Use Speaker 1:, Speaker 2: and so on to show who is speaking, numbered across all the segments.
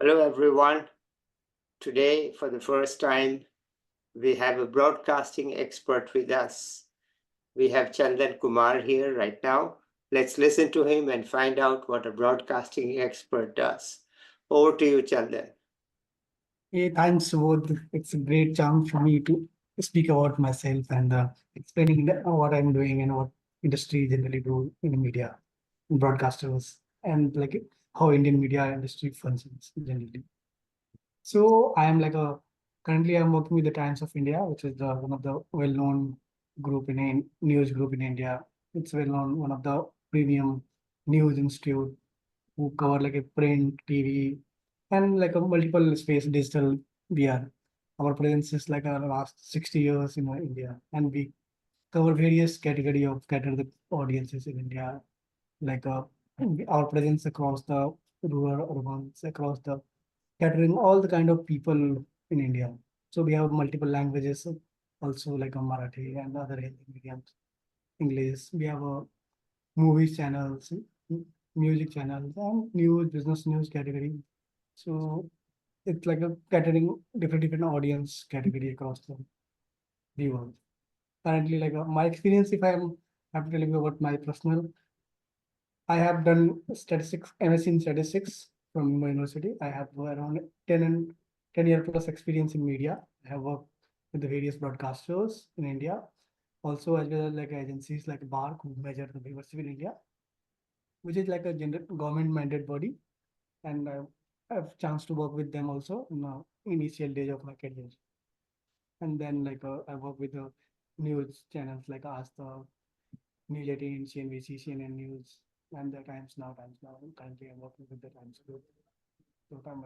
Speaker 1: Hello, everyone. Today, for the first time, we have a broadcasting expert with us. We have Chandan Kumar here right now. Let's listen to him and find out what a broadcasting expert does. Over to you, Chandan.
Speaker 2: Hey, thanks, Subodh. It's a great chance for me to speak about myself and explaining what I'm doing and what industry generally do in the media, broadcasters, and like how Indian media industry functions generally. So I am like a currently I'm working with the Times of India, which is one of the well-known group news group in India. It's well-known one of the premium news institute who cover like a print, TV, and like a multiple space digital VR. Our presence is like our last 60 years in India, and we cover various category of cater the audiences in India, like our presence across the rural, urbans, across the catering all the kind of people in India. So we have multiple languages, also like a Marathi and other Hindi mediums, English. We have a movies channels, music channels, and news, business news category. So it's like a catering different audience category across the world. Currently, like my experience, if I'm have to tell you about my personal, I have done statistics, MSc in statistics from my university. I have around 10 year plus experience in media. I have worked with the various broadcasters in India, also as well as like agencies like BARC who measure the viewership in India, which is like a government mandate body, and I have chance to work with them also in the initial days of my career. And then like I work with the news channels like Asta, News 18, CNBC, CNN News, and the Times Now. Times Now. Currently, I'm working with the Times Group. So I'm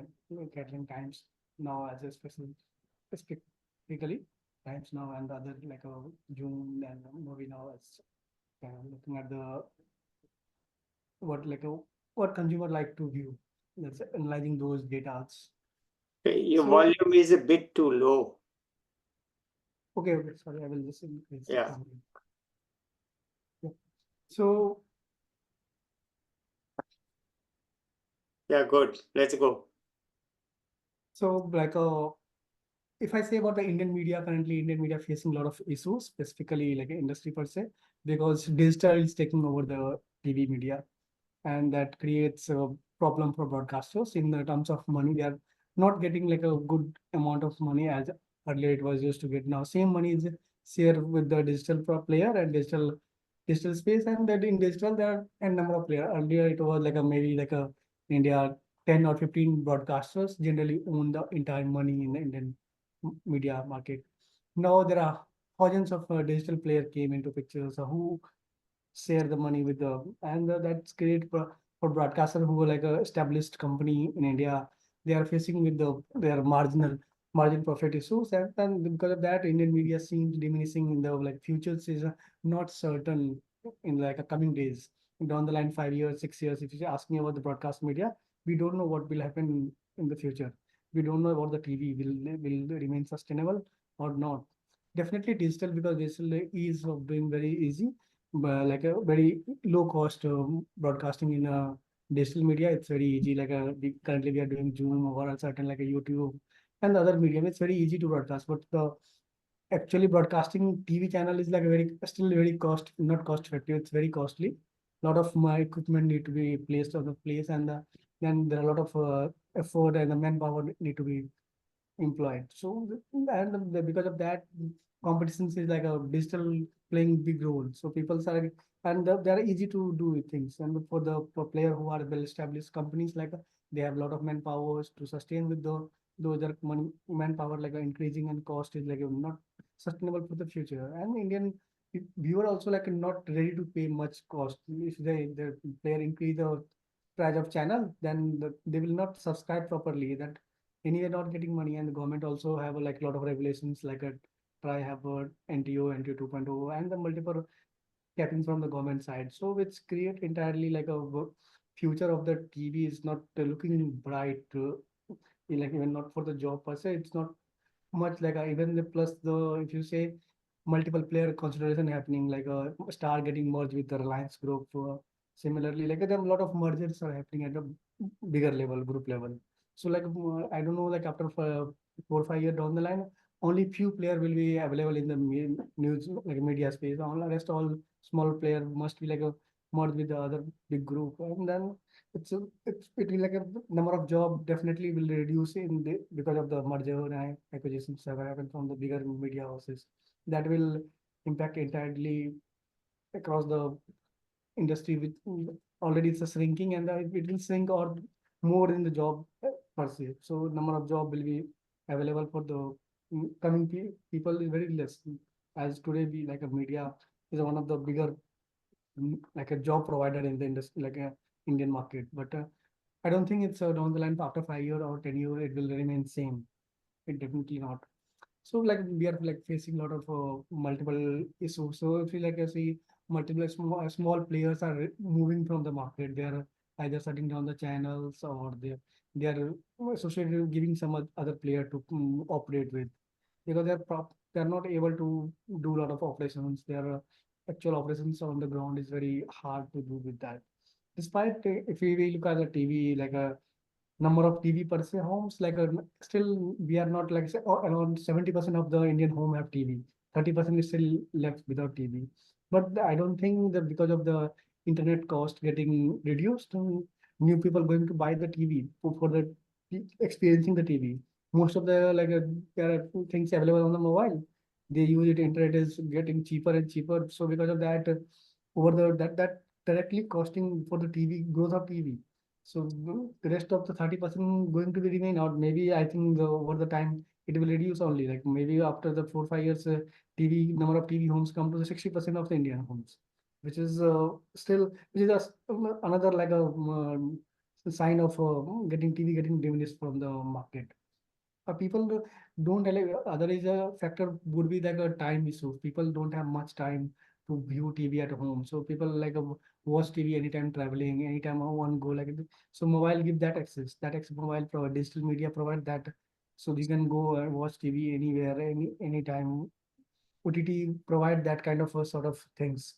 Speaker 2: catering Times Now as a specifically Times Now and the other like June and Movie Now as kind of looking at the what like a what consumer like to view. That's analyzing those data.
Speaker 1: Your
Speaker 2: So
Speaker 1: volume is a bit too low.
Speaker 2: okay, sorry, I will just increase it.
Speaker 1: Yeah,
Speaker 2: Yeah. So
Speaker 1: yeah, good. Let's go.
Speaker 2: like if I say about the Indian media, currently Indian media facing a lot of issues, specifically like industry per se, because digital is taking over the TV media, and that creates a problem for broadcasters in the terms of money. They are not getting like a good amount of money as earlier it was used to get. Now same money is shared with the digital player and digital space, and that in digital there are a number of players. Earlier it was like a maybe like a India 10 or 15 broadcasters generally own the entire money in the Indian media market. Now there are thousands of digital player came into picture, so who share the money with the and that's great for broadcaster who are like a established company in India. They are facing with their margin profit issues, and because of that, Indian media seems diminishing in the like futures is not certain in like a coming days. Down the line, 5 years, 6 years, if you ask me about the broadcast media, we don't know what will happen in the future. We don't know about the TV will remain sustainable or not. Definitely digital because digital is of doing very easy, but like a very low cost broadcasting in digital media. It's very easy. Like currently we are doing Zoom or a certain like a YouTube and the other medium. It's very easy to broadcast, but the actually broadcasting TV channel is like a very still very not cost effective. It's very costly. A lot of my equipment need to be placed on the place, and then there are a lot of effort and the manpower need to be employed. So and because of that, competitions is like a digital playing big role. So people are and they are easy to do things. And for the for player who are well established companies, like they have a lot of manpower to sustain with the those are money manpower like increasing and cost is like not sustainable for the future. And Indian viewer also like not ready to pay much cost. If the player increase the price of channel, then they will not subscribe properly. That anyway not getting money, and the government also have like a lot of regulations like a try have a NTO, NTO 2.0, and the multiple capping from the government side. So which create entirely like a future of the TV is not looking bright. Like even not for the job per se, it's not much like even the plus the if you say multiple player consideration happening like a star getting merged with the Reliance group. Similarly, like there are a lot of mergers are happening at a bigger level, group level. So like I don't know, like after 4 or 5 years down the line, only few player will be available in the news like media space. All the rest, all small player must be like a merge with the other big group, and then it will like a number of job definitely will reduce in the because of the merger and acquisitions that have happened from the bigger media houses. That will impact entirely across the industry with already it's a shrinking, and it will shrink or more in the job per se. So number of job will be available for the coming people is very less. As today we like a media is one of the bigger like a job provider in the industry, like a Indian market. But I don't think it's down the line after 5 year or 10 year it will remain same. It definitely not. So like we are like facing a lot of multiple issues. So if you like I see multiple small players are moving from the market, they are either shutting down the channels or they are associated with giving some other player to operate with, because they're not able to do a lot of operations. Their actual operations on the ground is very hard to do with that. Despite if we look at the TV, like a number of TV per se homes, like still we are not like say, around 70% of the Indian home have TV. 30% is still left without TV. But I don't think that because of the internet cost getting reduced, new people going to buy the TV for the experiencing the TV. Most of the like there are things available on the mobile. They use it. Internet is getting cheaper and cheaper. So because of that, over that directly costing for the TV growth of TV. So the rest of the 30% going to be remain, or maybe I think over the time it will reduce only. Like maybe after the 4 or 5 years, TV number of TV homes come to the 60% of the Indian homes, which is still which is another like a sign of getting TV getting diminished from the market. People don't other is a factor would be like a time issue. People don't have much time to view TV at home. So people like watch TV anytime traveling, anytime I want go like so mobile give that access. That access mobile provide digital media provide that. So you can go and watch TV anywhere, anytime. OTT provide that kind of a sort of things.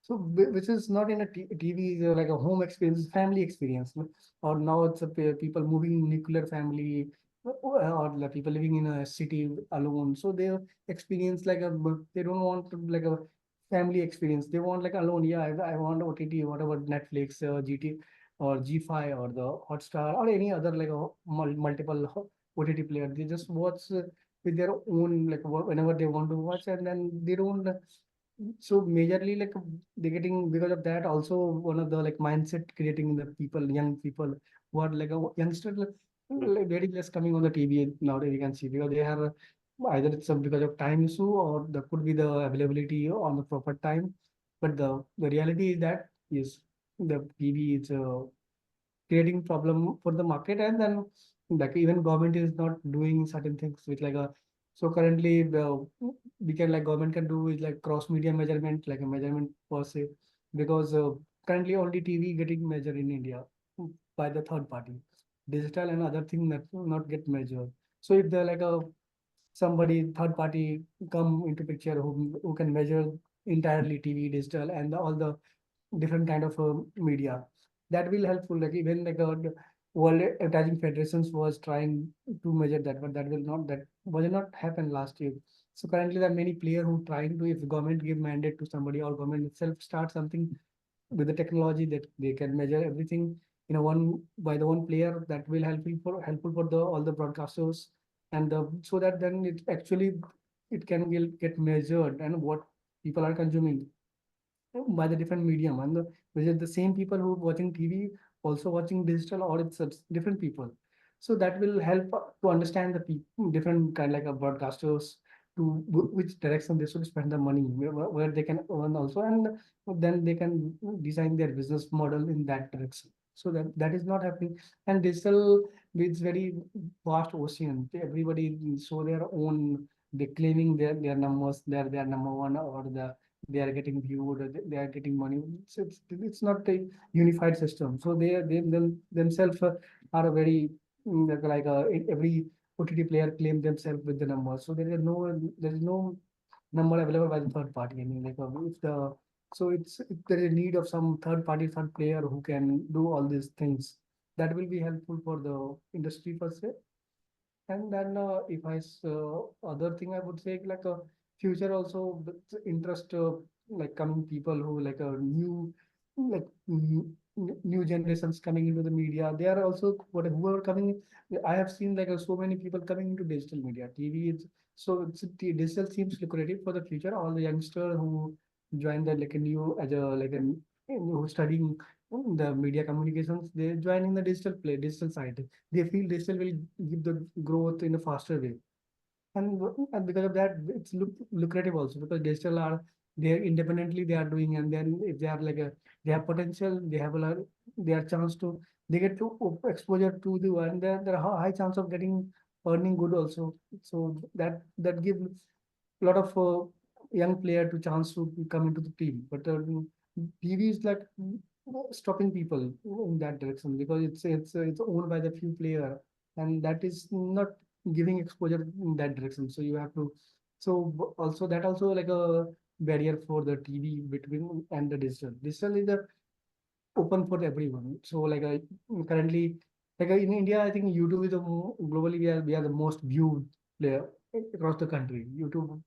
Speaker 2: So which is not in a TV is like a home experience, family experience. No? Or now it's a people moving nuclear family or like people living in a city alone. So they experience like a they don't want to, like a family experience. They want like alone. Yeah, I want OTT, whatever Netflix, GT or G5 or the Hotstar or any other like a multiple OTT player. They just watch with their own like whenever they want to watch, and then they don't so majorly like they're getting because of that also one of the like mindset creating in the people, young people who are like a youngster like very less coming on the TV nowadays we can see, because they are either it's because of time issue or there could be the availability on the proper time. But the reality is that is the TV is creating problem for the market, and then like even government is not doing certain things with like a so currently we can like government can do is like cross media measurement, like a measurement per se, because currently only TV getting measured in India by the third party, digital and other thing that not get measured. So if they're like a somebody third party come into picture who can measure entirely TV digital and all the different kind of media, that will helpful. Like even like world advertising federations was trying to measure that, but that will not that was not happen last year. So currently there are many players who trying to, if government give mandate to somebody or government itself start something with the technology that they can measure everything in a one by the one player, that will helpful for the all the broadcasters, and so that then it actually it can get measured and what people are consuming by the different medium, and which is the same people who watching TV also watching digital, or it's different people. So that will help to understand the different kind like broadcasters to which direction they should spend the money, where they can earn also, and then they can design their business model in that direction. So that is not happening, and digital is very vast ocean. Everybody show their own. They claiming their numbers, their number one, or they are getting viewed, or they are getting money. It's not a unified system. So themselves are a very like every OTT player claim themselves with the numbers. So there is no number available by the third party. I mean, like if there is a need of some third party third player who can do all these things. That will be helpful for the industry per se. And then if other thing I would say like a future also with interest like coming people who like a new like new generations coming into the media. They are also whoever coming. I have seen like so many people coming into digital media. TV is so digital seems lucrative for the future. All the youngster who join the like a new as a like a who studying the media communications, they join in the digital side. They feel digital will give the growth in a faster way, and because of that it's lucrative also because digital are they independently they are doing, and then if they have like a they have potential, they have a lot, they are chance to they get to exposure to the and there are high chance of getting earning good also. So that give a lot of young player to chance to come into the team, but TV is like stopping people in that direction because it's owned by the few player, and that is not giving exposure in that direction. So you have to also that also like a barrier for the TV between and the digital. Digital is a open for everyone. So like currently like in India, I think YouTube is the globally we are the most viewed player across the country. YouTube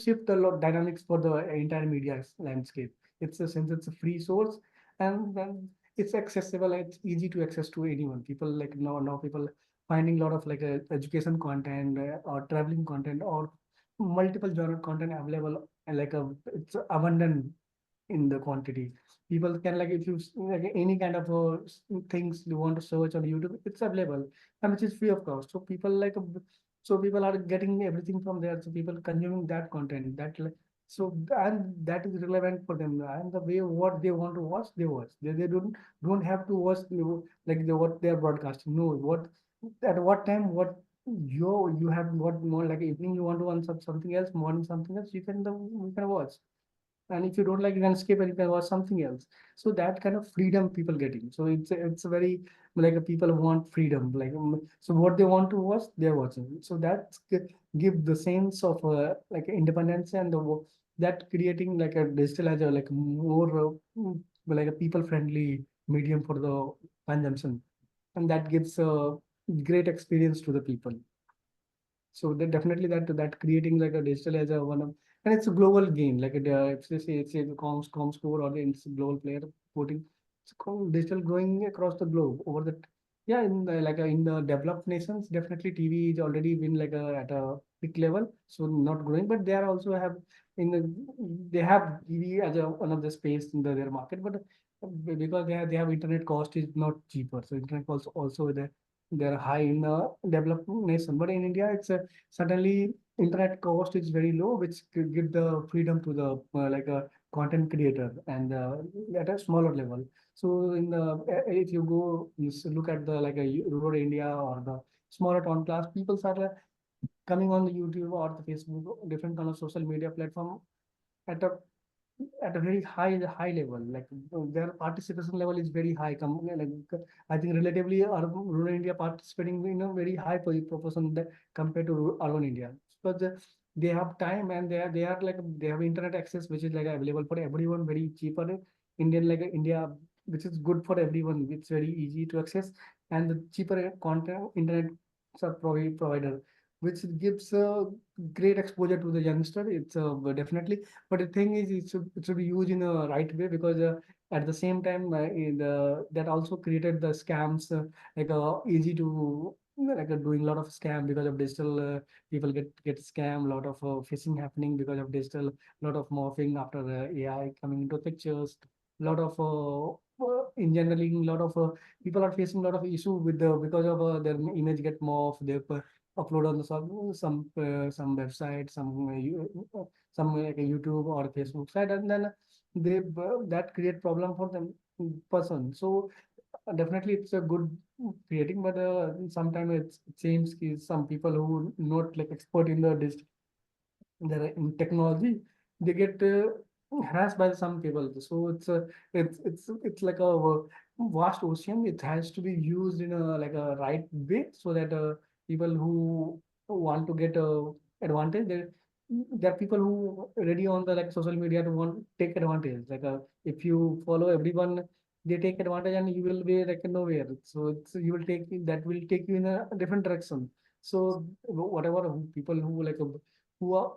Speaker 2: shift a lot dynamics for the entire media landscape. It's a since it's a free source, and then it's accessible. It's easy to access to anyone. People like now people finding a lot of like education content or traveling content or multiple genre content available, and like it's abundant in the quantity. People can like if you like any kind of things you want to search on YouTube, it's available and which is free of cost. So people like so people are getting everything from there. So people consuming that content that like so and that is relevant for them and the way what they want to watch they watch. They don't have to watch like what they are broadcasting. No, what at what time what you have what more like evening you want to watch something else, morning something else. You can watch, and if you don't like you can skip and you can watch something else. So that kind of freedom people getting, so it's a very like people want freedom like so what they want to watch they're watching. So that give the sense of like independence and that creating like a digital as a like more like a people friendly medium for the consumption, and that gives a great experience to the people. So that definitely that creating like a digital as a one of, and it's a global game. Like if they say it's a com score or it's a global player voting, it's digital growing across the globe over the yeah in the, like in the developed nations definitely TV is already been like at a peak level, so not growing, but they are also have in the they have TV as a one of the space in their market, but because they have internet cost is not cheaper, so internet cost also they're high in the developed nation. But in India, it's certainly internet cost is very low, which could give the freedom to the like a content creator and at a smaller level. So in the if you go look at the like a rural India or the smaller town class, people start coming on the YouTube or the Facebook, different kind of social media platform at a very high level, like their participation level is very high like I think relatively urban rural India participating in a very high proportion that compared to urban India, because they have time and they are like they have internet access which is like available for everyone very cheaper. Indian like India, which is good for everyone, it's very easy to access, and the cheaper content internet provider, which gives great exposure to the youngster. It's definitely, but the thing is, it should be used in a right way, because at the same time, that also created the scams, like easy to like doing a lot of scam because of digital. People get scam, a lot of phishing happening because of digital, lot of morphing after AI coming into pictures, lot of in generally, a lot of people are facing a lot of issue with the because of their image get morphed, they upload on the some website, some like a YouTube or Facebook site, and then they that create problem for them person. So definitely it's a good creating, but sometimes it seems is some people who not like expert in the they're in technology, they get harassed by some people. So it's like a vast ocean. It has to be used in a like a right way, so that people who want to get advantage, there are people who ready on the like social media to want to take advantage. Like if you follow everyone, they take advantage and you will be like nowhere. So it's you will take that will take you in a different direction. So whatever people who like who are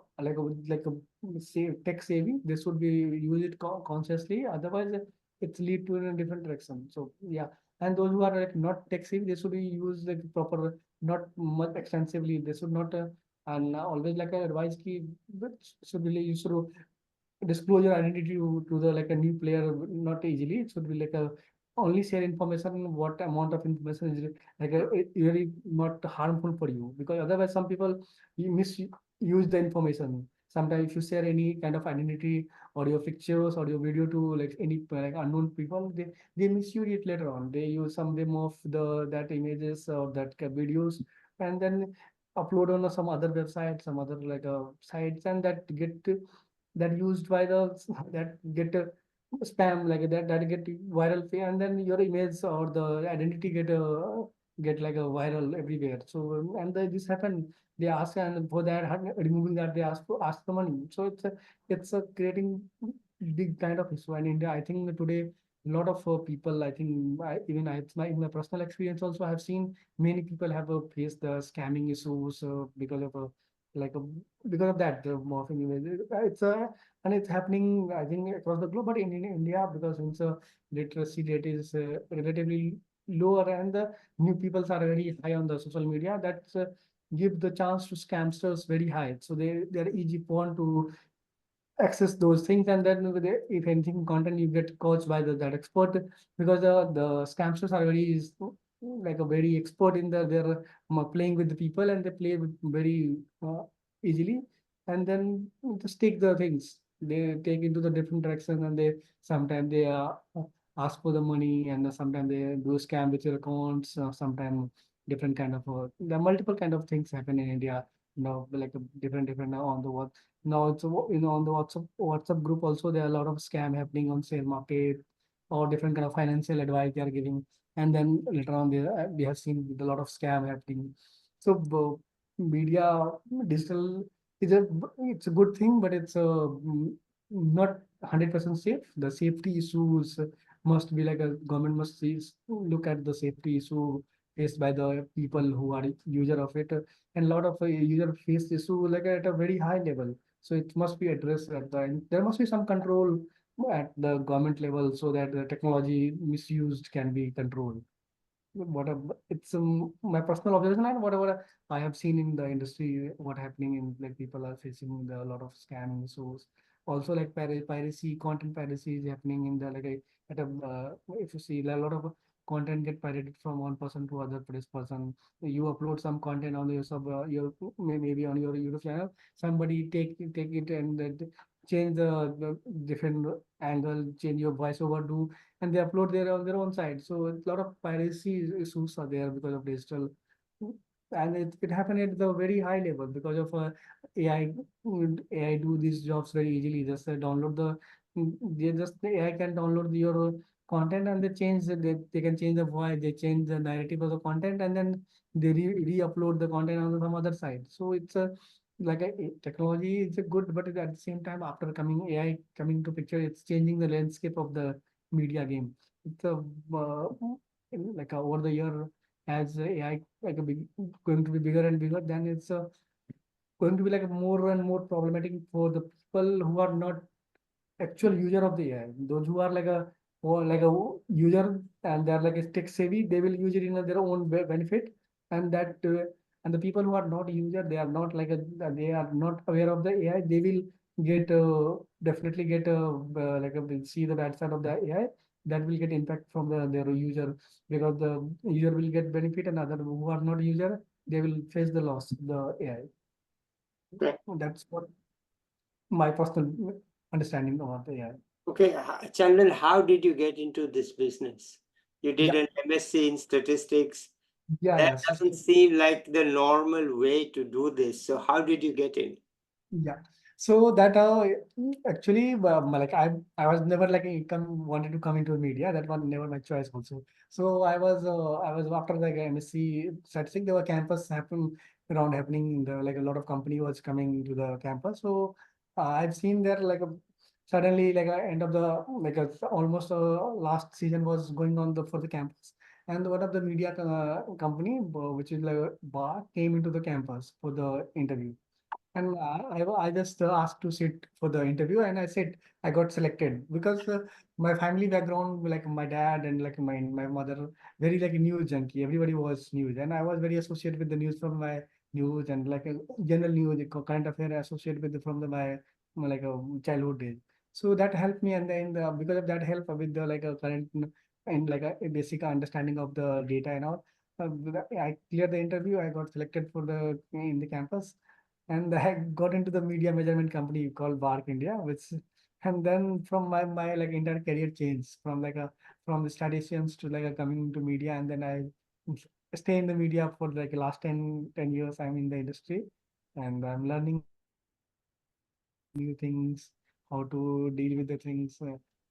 Speaker 2: say tech savvy, they should be use it consciously. Otherwise, it's lead to in a different direction. So yeah, and those who are like not tech savvy, they should be used like proper, not much extensively. They should not and always like a advice key, but should really you should disclose your identity to the like a new player not easily. It should be like a only share information what amount of information is like a, really not harmful for you, because otherwise some people misuse the information. Sometimes if you share any kind of identity or your pictures or your video to like any like unknown people, they misuse it later on. They use some them of the that images or that videos and then upload on some other website, some other like sites, and that get that used by the that get spam like that get viral and then your image or the identity get like a viral everywhere. So and this happened, they ask, and for that removing that they ask the money. So it's a creating big kind of issue in India. I think today a lot of people, I think even it's in my personal experience also, I have seen many people have faced the scamming issues because of like a because of that the morphing image. It's a and it's happening I think across the globe, but in India, because since literacy rate is relatively lower and the new peoples are very high on the social media, that give the chance to scamsters very high. So they're easy prone to access those things, and then with if anything content you get coached by that expert, because the scamsters are very like a very expert in they're playing with the people, and they play with very easily, and then just take the things they take into the different direction, and they sometimes they ask for the money, and sometimes they do scam with your accounts, sometimes different kind of the multiple kind of things happen in India, like a different on the world. Now it's on the WhatsApp group also there are a lot of scam happening on share market or different kind of financial advice they are giving, and then later on there we have seen a lot of scam happening. So media digital is it's a good thing, but it's not 100% safe. The safety issues must be like a government must look at the safety issue faced by the people who are user of it, and a lot of user face issue like at a very high level. So it must be addressed at the end. There must be some control at the government level so that the technology misused can be controlled. It's my personal observation and whatever I have seen in the industry, what happening in like people are facing a lot of scam issues. Also like piracy, content piracy is happening in the like at a if you see a lot of content get pirated from one person to other person. You upload some content on your your maybe on your YouTube channel. Somebody take it and change the different angle, change your voiceover, do and they upload on their own site. So a lot of piracy issues are there because of digital, and it happened at the very high level because of AI. AI do these jobs very easily. Just download they just the AI can download your content and they change they can change the voice, they change the narrative of the content, and then they re-upload the content on some other side. So it's a like a technology is a good, but at the same time, after coming AI coming to picture, it's changing the landscape of the media game. It's a like over the year as AI like a big going to be bigger and bigger, then it's going to be like more and more problematic for the people who are not actual user of the AI. Those who are like a or like a user and they're like a tech savvy, they will use it in their own benefit, and that and the people who are not user, they are not like a they are not aware of the AI. They will get definitely get like a will see the bad side of the AI. That will get impact from their user, because the user will get benefit and other who are not user, they will face the loss of the AI.
Speaker 1: Okay.
Speaker 2: That's what my personal understanding about the AI.
Speaker 1: Okay, Chandan, how did you get into this business? You did
Speaker 2: Yeah,
Speaker 1: an MSc in statistics.
Speaker 2: yeah,
Speaker 1: That
Speaker 2: yeah.
Speaker 1: doesn't seem like the normal way to do this. So how did you get in?
Speaker 2: Yeah. So that actually like I was never like come wanted to come into media. That was never my choice also. So I was after like MSc statistics, there were campus happening. The, like a lot of company was coming to the campus. So I've seen there like suddenly like end of the like almost last season was going on for the campus, and one of the media company which is like bar came into the campus for the interview. And I just asked to sit for the interview, and I said I got selected because my family background, like my dad and like my mother, very like a news junkie. Everybody was news, and I was very associated with the news from my news and like a general news, current affair associated with from my like a childhood days. So that helped me, and then because of that help with the like a current and like a basic understanding of the data and all. I cleared the interview. I got selected for the in the campus, and I got into the media measurement company called Bark India, which and then from my like entire career changed from the statisticians to like a coming into media, and then I stay in the media for like the last 10 years. I'm in the industry, and I'm learning new things, how to deal with the things.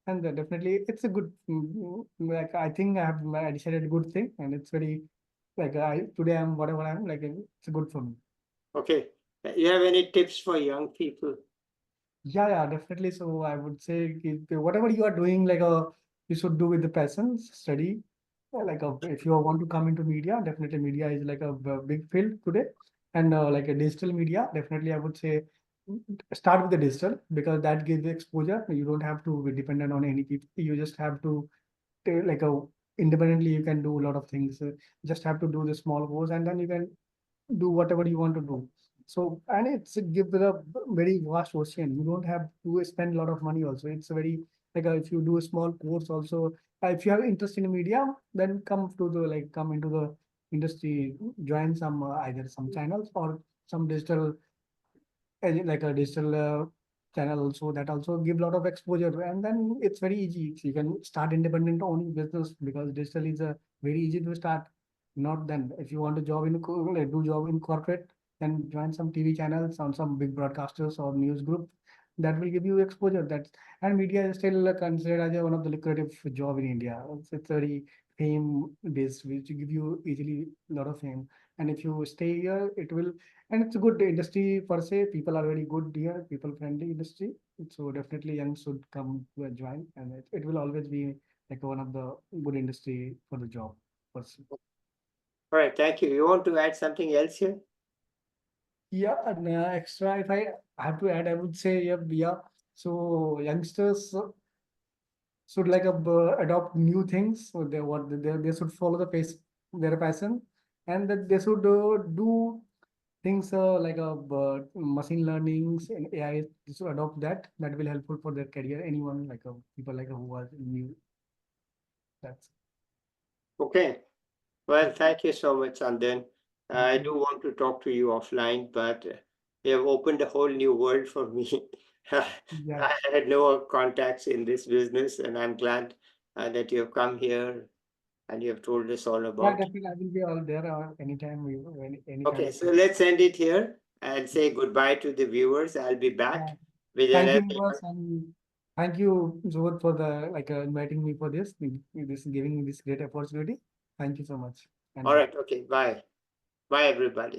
Speaker 2: And definitely, it's a good, like I think I decided a good thing, and it's very like I today I'm whatever I'm like. It's good for me.
Speaker 1: Okay. You have any tips for young people?
Speaker 2: Yeah, yeah, definitely. So I would say whatever you are doing, you should do with the passion, study. If you want to come into media, definitely media is like a big field today, and like a digital media, definitely I would say start with the digital because that gives the exposure. You don't have to be dependent on any people. You just have to like a independently you can do a lot of things. Just have to do the small course, and then you can do whatever you want to do. So, and it's a give it a very vast ocean. You don't have to spend a lot of money also. It's a very if you do a small course also, if you have interest in media, then come to the come into the industry, join some either some channels or some digital like a digital channel also that also give a lot of exposure, and then it's very easy. You can start independent own business because digital is a very easy to start. Not then if you want to job in like do job in corporate, then join some TV channels on some big broadcasters or news group that will give you exposure. That and media is still considered as one of the lucrative job in India. It's very fame based, which give you easily a lot of fame. And if you stay here, it will and it's a good industry per se. People are very good here, people friendly industry. So definitely young should come to join, and it will always be like one of the good industry for the job per se.
Speaker 1: All right, thank you. You want to add something else here?
Speaker 2: Yeah, and extra if I have to add, I would say yeah. So youngsters should adopt new things. So they should follow the pace their passion, and that they should do things machine learnings and AI. They should adopt that. That will helpful for their career. Anyone people who are new. That's
Speaker 1: Okay. Well, thank you so much, Chandan.
Speaker 2: thank
Speaker 1: I
Speaker 2: you.
Speaker 1: do want to talk to you offline, but you have opened a whole new world for me.
Speaker 2: Yeah,
Speaker 1: I had no contacts in this business, and I'm glad that you have come here and you have told us all
Speaker 2: yeah,
Speaker 1: about.
Speaker 2: definitely. I will be all there anytime any kind
Speaker 1: Okay,
Speaker 2: of
Speaker 1: so
Speaker 2: help.
Speaker 1: let's end it here and say goodbye to the viewers. I'll be
Speaker 2: Yeah.
Speaker 1: back with
Speaker 2: Thank you,
Speaker 1: another.
Speaker 2: Vikas, and thank you, Zohar, for the inviting me for this giving me this great opportunity. Thank you so much, and
Speaker 1: All
Speaker 2: bye.
Speaker 1: right, okay, bye. Bye, everybody.